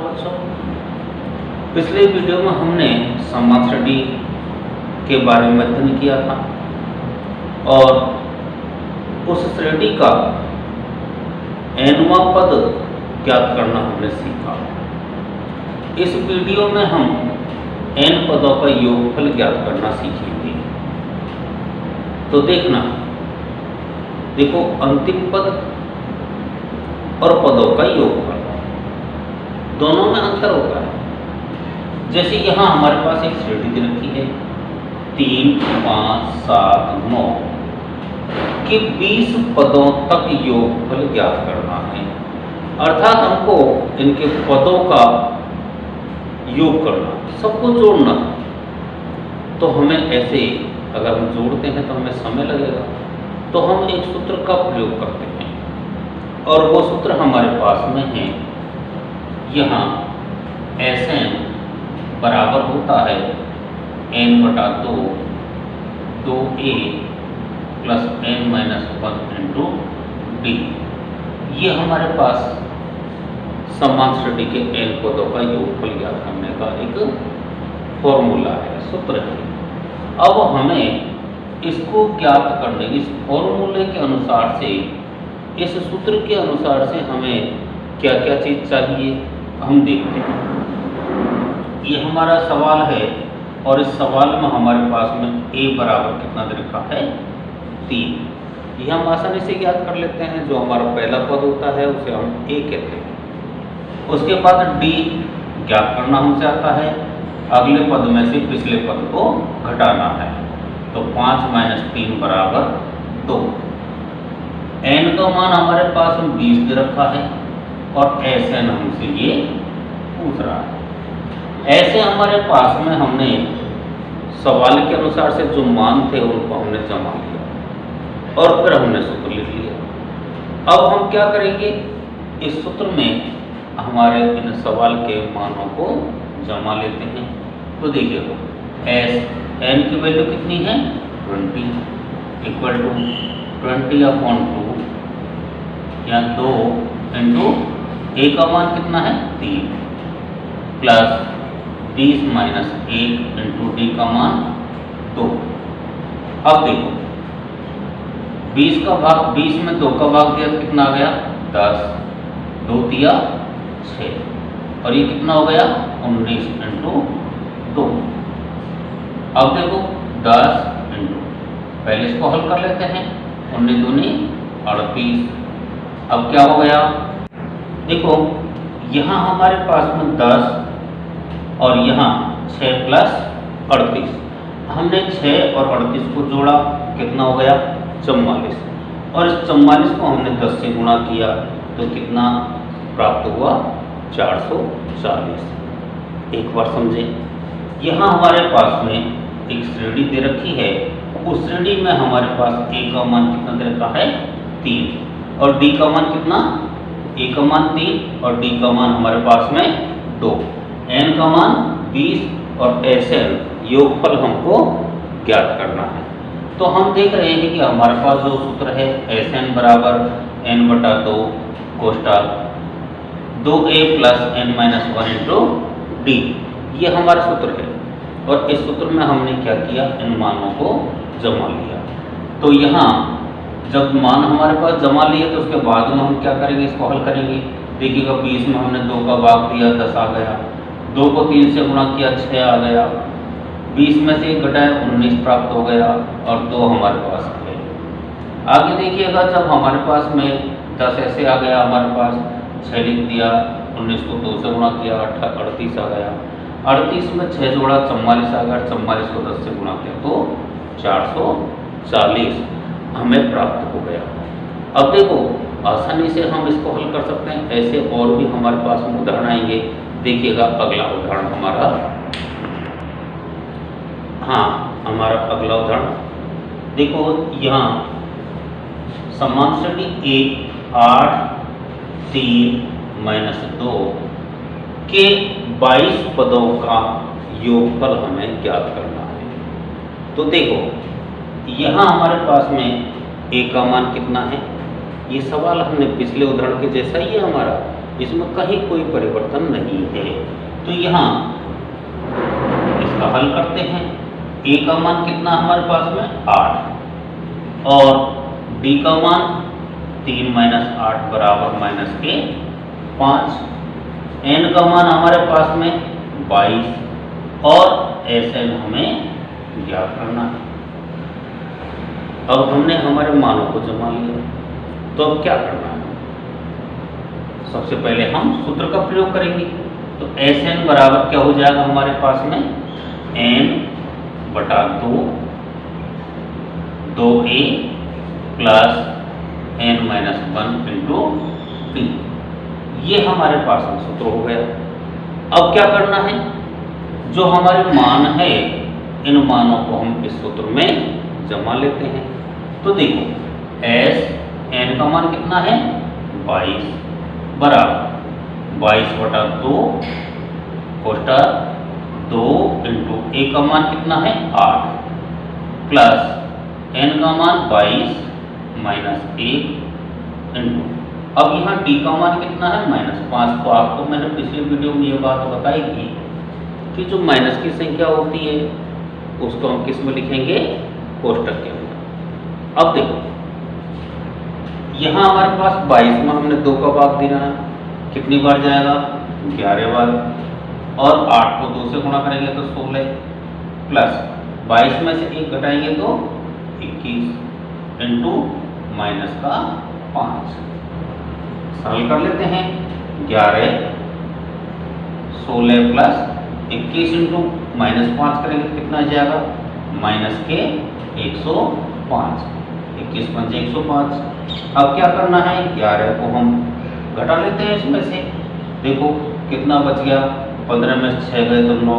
बच्चों। पिछले वीडियो में हमने समान श्रेणी के बारे में अध्ययन किया था और उस श्रेणी का nवां पद ज्ञात करना हमने सीखा। इस वीडियो में हम n पदों का योगफल ज्ञात करना सीखेंगे। तो देखो अंतिम पद और पदों का योगफल दोनों में अंतर होता है। जैसे यहाँ हमारे पास एक श्रेणी दे रखी है 3, 5, 7, 9 के 20 पदों तक योगफल ज्ञात करना है। अर्थात हमको इनके पदों का योग करना, सबको जोड़ना। तो हमें ऐसे अगर हम जोड़ते हैं तो हमें समय लगेगा, तो हम एक सूत्र का प्रयोग करते हैं और वो सूत्र हमारे पास में है। यहाँ Sn बराबर होता है n/2 2a plus n-1 into d। ये हमारे पास समान श्रेणी के n पदों का योगफल ज्ञात करने का एक फॉर्मूला है, सूत्र है। अब हमें इसको ज्ञात करने, इस फॉर्मूले के अनुसार से, इस सूत्र के अनुसार से हमें क्या क्या चीज़ चाहिए हम देखते हैं। ये हमारा सवाल है और इस सवाल में हमारे पास में a बराबर कितना दे रखा है 3। ये हम आसानी से ज्ञात कर लेते हैं। जो हमारा पहला पद होता है उसे हम a कहते हैं। उसके बाद d ज्ञात करना हमसे आता है। अगले पद में से पिछले पद को घटाना है। तो 5 - 3 बराबर 2। n का मान हमारे पास में 20 दे रखा है और Sn हमसे ये पूछ रहा है। ऐसे हमारे पास में हमने सवाल के अनुसार से जो मान थे उनको हमने जमा लिया और फिर हमने सूत्र लिख लिया। अब हम क्या करेंगे, इस सूत्र में हमारे इन सवाल के मानों को जमा लेते हैं। तो देखिएगा n की वैल्यू कितनी है 20 इक्वल टू 20/2 या 2 इंटू a का मान कितना है 3 प्लस 20 - 1 इंटू d का मान 2। अब देखो 20 में 2 का भाग दिया तो कितना आ गया 10, 2 तिया 6 और ये कितना हो गया 19 इंटू 2। अब देखो 10 इंटू, पहले इसको हल कर लेते हैं। 19 दूनी 38। अब क्या हो गया, देखो यहाँ हमारे पास में 10 और यहाँ 6 प्लस 38। हमने 6 और 38 को जोड़ा, कितना हो गया 44 और इस 44 को हमने 10 से गुणा किया तो कितना प्राप्त हुआ 440। एक बार समझे, यहाँ हमारे पास में एक श्रेणी दे रखी है। उस श्रेणी में हमारे पास a का मान कितना दे रखा है 3 और d का मान कितना, a का मान 3 और d का मान हमारे पास में 2, n का मान 20 और Sn योगफल हमको ज्ञात करना है। तो हम देख रहे हैं कि हमारे पास जो सूत्र है Sn बराबर n/2 कोष्टक 2a plus n-1 into d, ये हमारा सूत्र है। और इस सूत्र में हमने क्या किया, इन मानों को जमा लिया। तो यहाँ जब मान हमारे पास जमा लिए तो उसके बाद में हम क्या करेंगे, इसको हल करेंगे। देखिएगा 20 में हमने 2 का भाग दिया 10 आ गया, 2 को 3 से गुणा किया 6 आ गया, 20 में से 1 घटाया 19 प्राप्त हो गया और 2 हमारे पास है। आगे देखिएगा जब हमारे पास में 10 ऐसे आ गया, हमारे पास 6 लिख दिया, 19 को 2 से गुणा किया 38 आ गया, 38 में 6 जोड़ा 44 आ गया, 44 को 10 से गुणा किया तो 440 हमें प्राप्त हो गया। अब देखो आसानी से हम इसको हल कर सकते हैं। ऐसे और भी हमारे पास में उदाहरण आएंगे। देखिएगा अगला उदाहरण हमारा, हमारा अगला उदाहरण देखो, यहाँ समान श्रेणी 8 3 - 2 के 22 पदों का योगफल हमें ज्ञात करना है। तो देखो यहाँ हमारे पास में a का मान कितना है, ये सवाल हमने पिछले उदाहरण के जैसा ही है हमारा। इसमें कहीं कोई परिवर्तन नहीं है। तो यहाँ इसका हल करते हैं। ए का मान कितना हमारे पास में 8 और डी का मान 3 - 8 बराबर -के 5। एन का मान हमारे पास में 22 और एस एन हमें ज्ञात करना है। अब हमने हमारे मानों को जमा लिया, तो अब क्या करना है? सबसे पहले हम सूत्र का प्रयोग करेंगे। तो एस एन बराबर क्या हो जाएगा हमारे पास में n बटा 2a plus n - 1 into T. ये हमारे पास में सूत्र हो गया। अब क्या करना है? जो हमारे मान है इन मानों को हम इस सूत्र में जमा लेते हैं। तो देखो एस एन का मान कितना है 22 बराबर 22 बटा 2 कोष्टक 2 इंटू ए का मान कितना है 8 प्लस एन का मान 22 - 1 इंटू, अब यहाँ डी का मान कितना है -5। तो आपको मैंने पिछले वीडियो में ये बात बताई थी कि जो माइनस की संख्या होती है उसको हम किस में लिखेंगे? कोष्टक के अंदर। अब देखो यहाँ हमारे पास 22 में हमने 2 का भाग देना है, कितनी बार जाएगा 11 बार, और 8 को 2 से गुणा करेंगे तो 16 प्लस 22 में से 1 घटाएंगे तो 21 इंटू -5। सरल कर लेते हैं। 11 16 प्लस 21 इंटू -5 करेंगे तो कितना जाएगा -के 105। 21 × 5 = 105। अब क्या करना है? 11 को हम घटा लेते हैं इसमें से। देखो कितना बच गया, 15 में से 6 गए तो 9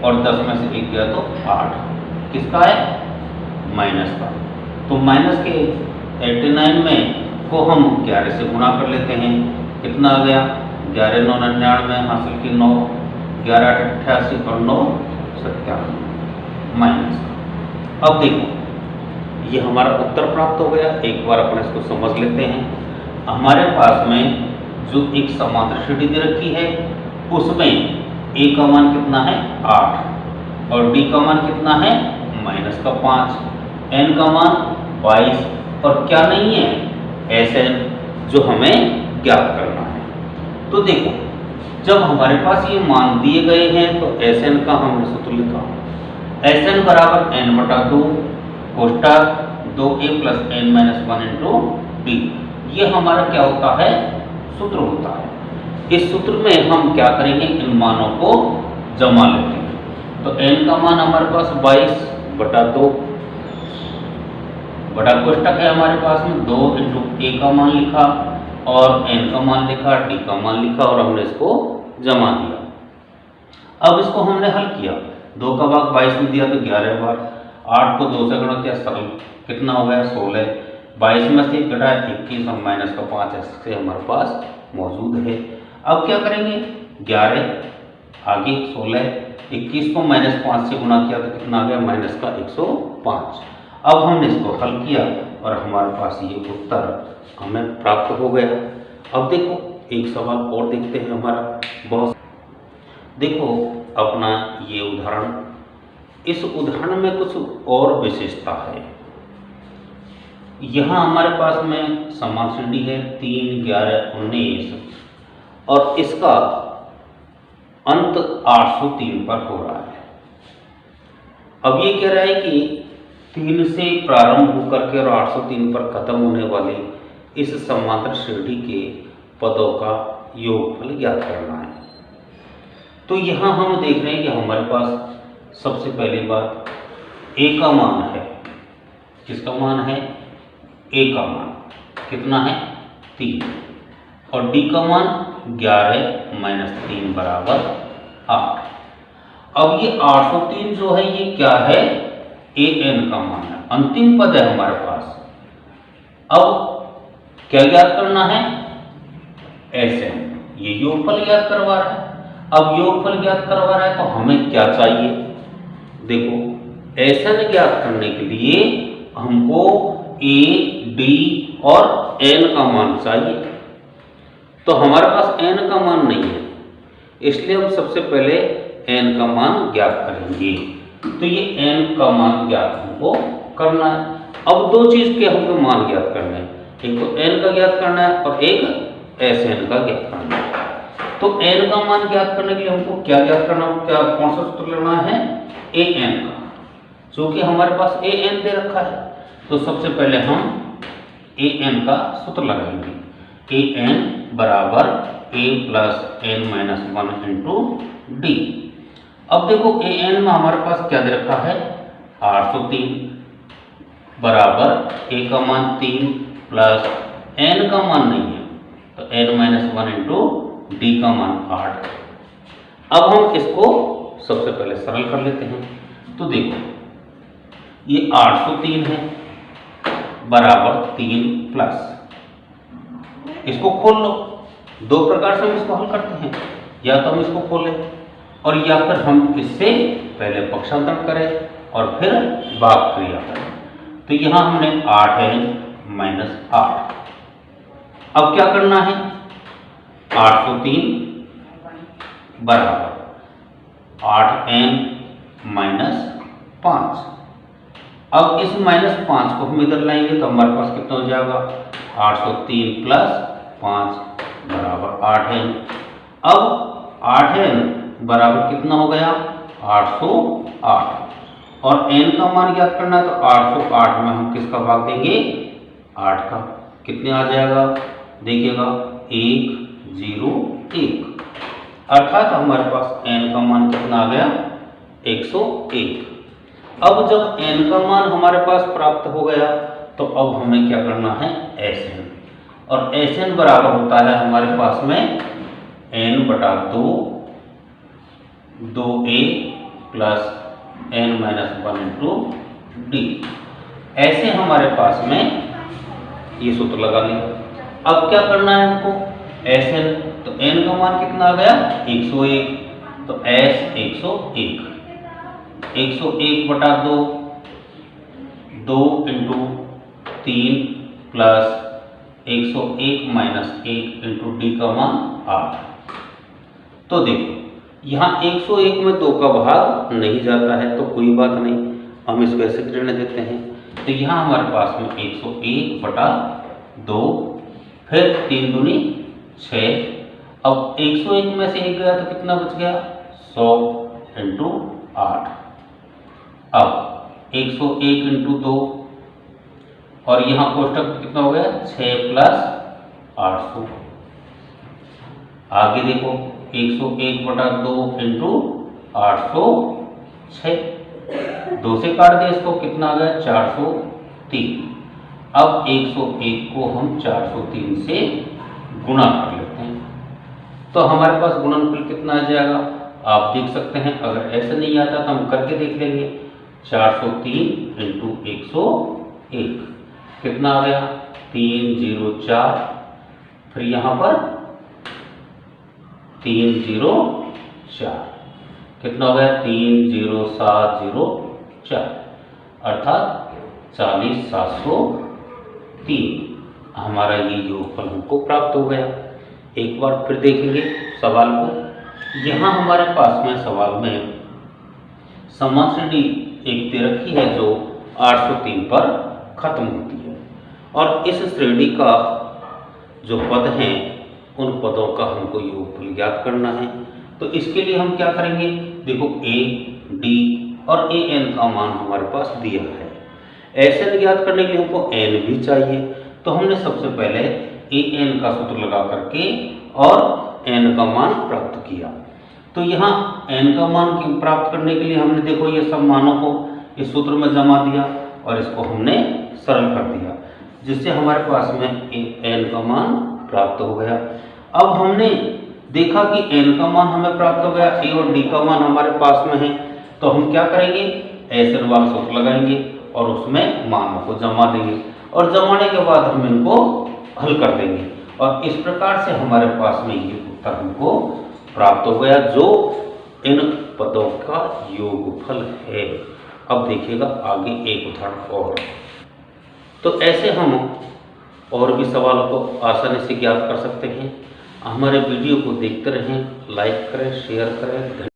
और 10 में से 1 गया तो 8। किसका है? माइनस का। तो माइनस के 89 में को हम 11 से गुणा कर लेते हैं। कितना आ गया? 11 9 99 हासिल की 9, 11 8 88 और 9 97 माइनस का। अब देखो ये हमारा उत्तर प्राप्त हो गया। एक बार अपन इसको समझ लेते हैं। हमारे पास में जो एक समांतर श्रेणी दे रखी है उसमें ए का मान कितना है 8 और डी का मान कितना है -5, एन का मान 22 और क्या नहीं है एस एन जो हमें ज्ञात करना है। तो देखो जब हमारे पास ये मान दिए गए हैं तो एस एन का हमने सूत्र लिखा, एस एन बराबर n बटा 2 कोष्टक 2a plus n - 1 into D. ये हमारा क्या होता है? सूत्र होता है। इस सूत्र में हम क्या करेंगे? इन मानों को जमा लेते हैं। तो n का मान हमारे पास 22 बटा 2 बटा कोष्टक है हमारे पास में 2 इंटू ए का मान लिखा और n का मान लिखा, डी का मान लिखा और हमने इसको जमा दिया। अब इसको हमने हल किया। 2 का भाग 22 में दिया तो 11 बार, 8 को 2 से गुणा किया, सरल कितना हो गया 16, 22 में से घटाया 21 और -5 ऐसे हमारे पास मौजूद है। अब क्या करेंगे? 11 आगे 16, 21 को -5 से गुणा किया तो कितना आ गया -105। अब हमने इसको हल किया और हमारे पास ये उत्तर हमें प्राप्त हो गया। अब देखो एक सवाल और देखते हैं हमारा बहुत। देखो अपना ये उदाहरण, इस उदाहरण में कुछ और विशेषता है। यहाँ हमारे पास में समान श्रेणी है 3 11 19 और इसका अंत 803 पर हो रहा है। अब ये कह रहा है कि 3 से प्रारंभ होकर के और 803 पर खत्म होने वाले इस समांतर श्रेणी के पदों का योगफल ज्ञात करना है। तो यहाँ हम देख रहे हैं कि हमारे पास सबसे पहली बात ए का मान है। किसका मान है? ए का मान कितना है 3 और डी का मान 11 - 3 बराबर 8। अब ये 803 जो है ये क्या है? ए एन का मान है, अंतिम पद है हमारे पास। अब क्या ज्ञात करना है? S N. ये योगफल ज्ञात करवा रहा है। अब योगफल ज्ञात करवा रहा है तो हमें क्या चाहिए? देखो एस एन ज्ञात करने के लिए हमको ए डी और एन का मान चाहिए। तो हमारे पास n का मान नहीं है, इसलिए हम सबसे पहले n का मान ज्ञात करेंगे। तो ये n का मान ज्ञात हमको करना है। अब दो चीज के हमको मान ज्ञात करना है, एक तो n का ज्ञात करना है और एक Sn का ज्ञात करना है। तो n का मान ज्ञात करने के लिए हमको क्या ज्ञात करना, क्या कौन सा सूत्र लेना है, an का, क्योंकि हमारे पास an दे रखा है। तो सबसे पहले हम an का सूत्र लगाएंगे, an बराबर a plus n minus 1 into D. अब देखो an में हमारे पास क्या दे रखा है, 803 बराबर a का मान 3 प्लस n का मान नहीं है तो n माइनस 1 इंटू डी का मान 8। अब हम इसको सबसे पहले सरल कर लेते हैं। तो देखो ये 803 है बराबर 3 प्लस, इसको खोल लो। दो प्रकार से हम इसको हल करते हैं, या तो हम इसको खोलें और या फिर हम इससे पहले पक्षांतरण करें और फिर भाग क्रिया करें। तो यहां हमने 8n माइनस 8। अब क्या करना है, 803 बराबर 8n माइनस 5। अब इस माइनस 5 को हम इधर लाएंगे तो हमारे पास कितना हो जाएगा, 803 प्लस 5 बराबर 8n। अब 8n बराबर कितना हो गया, 808 और n का मान ज्ञात करना है तो 808 में हम किसका भाग देंगे, 8 का। कितने आ जाएगा, देखिएगा 101, अर्थात हमारे पास n का मान कितना आ गया, 101। अब जब n का मान हमारे पास प्राप्त हो गया तो अब हमें क्या करना है, Sn, और Sn बराबर होता है हमारे पास में n बटा 2 2a plus n minus 1 into D. ऐसे हमारे पास में ये सूत्र लगा लिया। अब क्या करना है हमको, Sn, तो n का मान कितना आ गया, 101, तो S 101, 101 बटा 2 2 into 3 plus 101 minus 1 into D का मान 8। तो देखो यहाँ 101 में 2 का भाग नहीं जाता है तो कोई बात नहीं, हम इसको ऐसे रहने देते हैं। तो यहाँ हमारे पास में 101 बटा 2, फिर 3 दूनी 6। अब 101 में से 1 गया तो कितना बच गया, 100 इंटू 8। अब 101 इंटू 2 और यहाँ कोष्टक कितना हो गया, 6 प्लस 800। आगे देखो 101 बटा 2 इंटू 806, 2 से काट दे इसको, कितना आ गया, 403। अब 101 को हम 403 से गुणा कर लेते हैं तो हमारे पास गुणनफल कितना आ जाएगा, आप देख सकते हैं। अगर ऐसे नहीं आता तो हम करके देख लेंगे, 403 इंटू 101 कितना आ गया, 304, फिर यहाँ पर 304 कितना हो गया, 30704, अर्थात 40703 हमारा ये योगफल हमको प्राप्त हो गया। एक बार फिर देखेंगे सवाल को। यहाँ हमारे पास में सवाल में समान श्रेणी एक दे रखी है जो 803 पर खत्म होती है और इस श्रेणी का जो पद हैं उन पदों का हमको योगफल ज्ञात करना है। तो इसके लिए हम क्या करेंगे, देखो a, d और an का मान हमारे पास दिया है। Sn ज्ञात करने के लिए हमको n भी चाहिए, तो हमने सबसे पहले an का सूत्र लगा करके और n का मान प्राप्त किया। तो यहाँ n का मान प्राप्त करने के लिए हमने देखो ये सब मानों को इस सूत्र में जमा दिया और इसको हमने सरल कर दिया, जिससे हमारे पास में n का मान प्राप्त हो गया। अब हमने देखा कि n का मान हमें प्राप्त हो गया, a और d का मान हमारे पास में है, तो हम क्या करेंगे, Sn वाला सूत्र लगाएंगे और उसमें मानों को जमा देंगे और जमाने के बाद हम इनको हल कर देंगे और इस प्रकार से हमारे पास में ये उत्तर हमको प्राप्त हो गया जो इन पदों का योगफल है। अब देखिएगा आगे एक उदाहरण और। तो ऐसे हम और भी सवालों को आसानी से ज्ञात कर सकते हैं। हमारे वीडियो को देखते रहें, लाइक करें, शेयर करें।